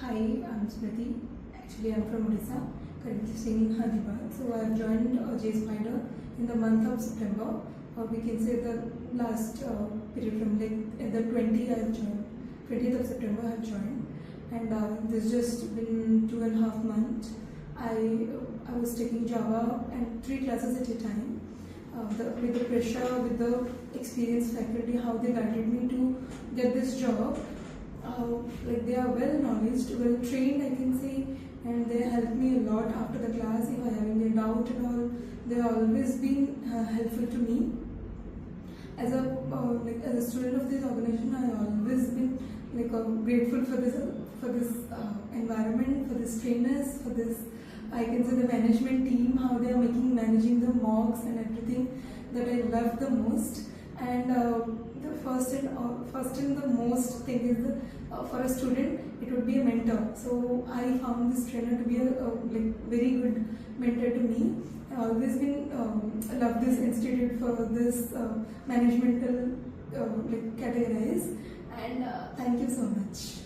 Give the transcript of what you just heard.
Hi, I'm Smruti. Actually, I'm from Odisha, currently staying in Hyderabad. So I've joined Jspider in the month of September. We can say the last period from like at the 20th of September I've joined, and this just been 2.5 months. I was taking Java and 3 classes at a time. With the pressure, with the experienced faculty, how they guided me to get this job. Like they are well knowledge, well trained, I can say, and they helped me a lot after the class. If I having a doubt and all, they have always been helpful to me. As a student of this organization, I always been grateful for this environment, for this trainers, for this, I can say, the management team, how they are managing the mocks and everything that I love the most. And the first and the most thing is for a student, it would be a mentor. So I found this trainer to be a very good mentor to me. I always been love this institute for this managemental categories, and thank you so much.